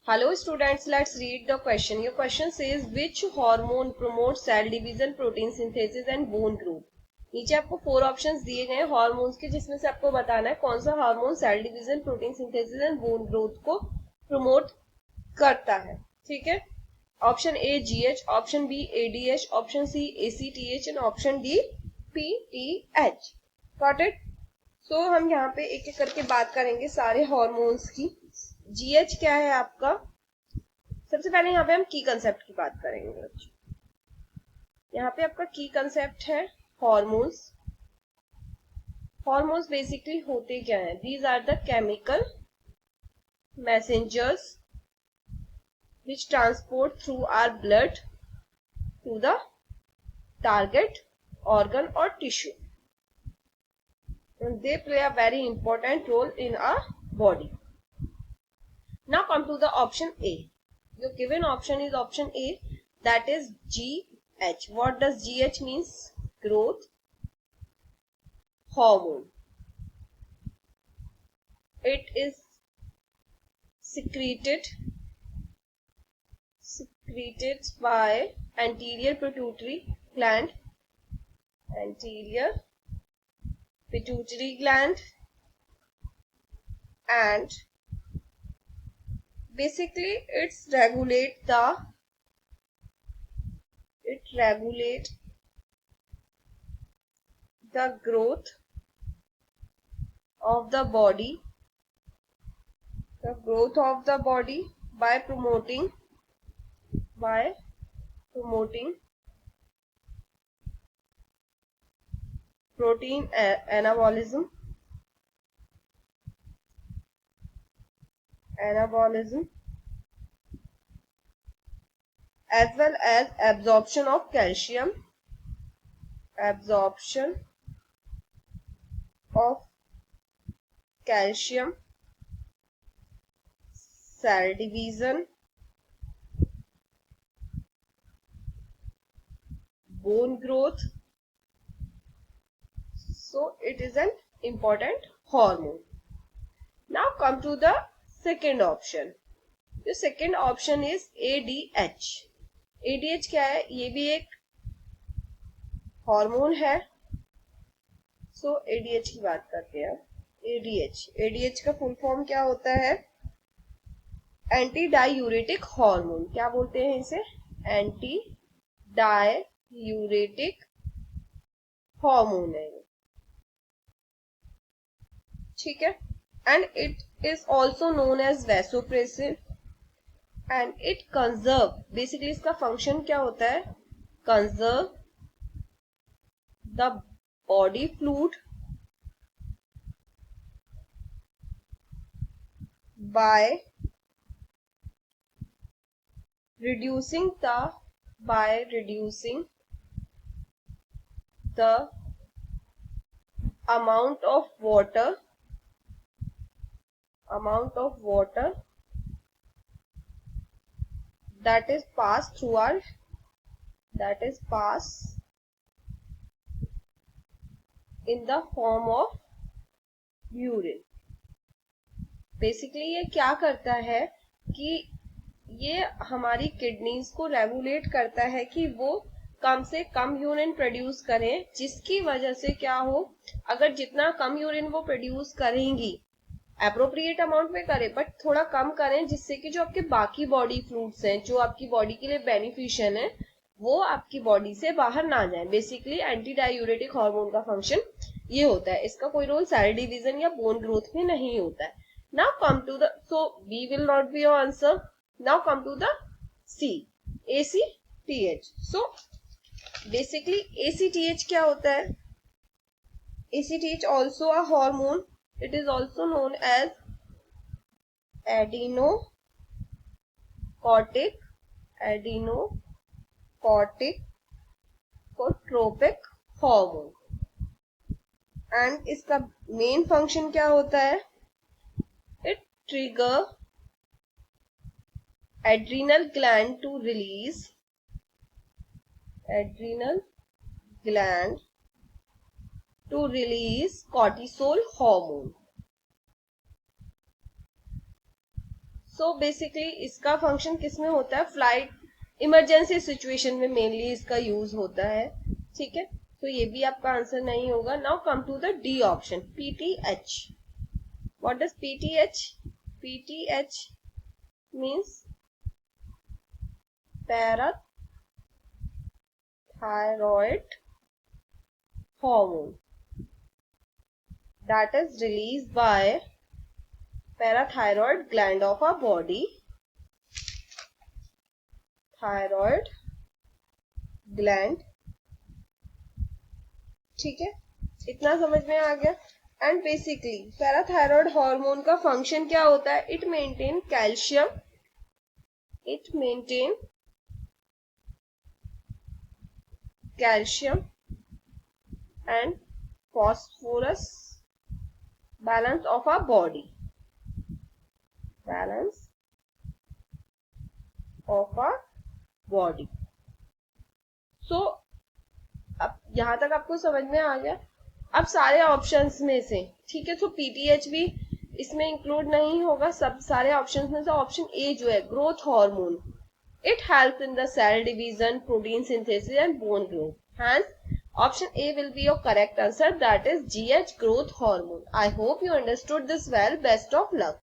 Hello students, let's read the question. Your question says which hormone promotes cell division, protein synthesis and bone growth. नीचे आपको 4 options दिए गए हैं hormones के, जिसमें से आपको बताना है कौन सा hormone cell division, protein synthesis and bone growth को प्रमोट करता है. ठीक है. Option A GH, option B ADH, option C ACTH and option D PTH. Got it. So हम यहाँ पे एक एक करके बात करेंगे सारे हॉर्मोन्स की. जीएच क्या है आपका? सबसे पहले यहाँ पे हम की कंसेप्ट की बात करेंगे बच्चों. यहाँ पे आपका की कंसेप्ट है हॉर्मोन्स. हॉर्मोन्स बेसिकली होते क्या है? These are the chemical messengers which transport through our blood to the target organ or tissue, and they play a very important role in our body. Now come to the option A. Your given option is option A, that is GH. What does GH means? Growth hormone. It is secreted by anterior pituitary gland, and basically it regulate the growth of the body by promoting protein anabolism as well as absorption of calcium, cell division, bone growth. So it is an important hormone. Now come to the second option. The second option is ADH. ADH क्या है? ये भी एक hormone है. सो ADH की बात करते हैं. ADH का फुल फॉर्म क्या होता है? Anti diuretic hormone. क्या बोलते हैं इसे? एंटी डायूरेटिक हार्मोन है. ठीक है. And it is also known as vasopressive and it conserve. Basically इसका फंक्शन क्या होता है? Conserve the body fluid by reducing the amount of water that is passed in the form of urine. Basically ये क्या करता है कि ये हमारी किडनीज को रेगुलेट करता है कि वो कम से कम यूरिन प्रोड्यूस करें, जिसकी वजह से क्या हो, अगर जितना कम यूरिन वो प्रोड्यूस करेंगी, एप्रोप्रिएट अमाउंट में करें बट थोड़ा कम करें, जिससे कि जो आपके बाकी बॉडी फ्लूइड्स हैं जो आपकी बॉडी के लिए बेनिफिशियल है वो आपकी बॉडी से बाहर ना जाए. बेसिकली एंटी डायूरेटिक हार्मोन का फंक्शन ये होता है. इसका कोई रोल सेल डिवीजन या बोन ग्रोथ में नहीं होता है. Now come to the, so B will not be your answer. Now come to the C, ACTH. So basically ACTH क्या होता है? ACTH also a hormone. It is also known as adenocorticotropic hormone. And इसका main function क्या होता है? It trigger adrenal gland to release cortisol hormone. So basically इसका function किस में होता है, फ्लाइट इमरजेंसी सिचुएशन में मेनली इसका यूज होता है, ठीक है। तो ये भी आपका आंसर नहीं होगा। Now come to the D option, PTH. What does PTH? PTH means parathyroid hormone that is released by parathyroid gland of our body, thyroid gland, ठीक है, इतना समझ में आ गया। एंड बेसिकली पैराथायरॉयड हार्मोन का फंक्शन क्या होता है, it maintain calcium, it maintain calcium and phosphorus balance of our body, balance of our body। so अब यहां तक आपको समझ में आ गया। अब सारे ऑप्शंस में से, ठीक है, तो पीटीएच भी इसमें इंक्लूड नहीं होगा। सब सारे ऑप्शंस में से ऑप्शन ए जो है growth hormone, it helps in the cell division, protein synthesis and bone growth. Hence option A will be your correct answer, that is GH, growth hormone. I hope you understood this well. Best of luck.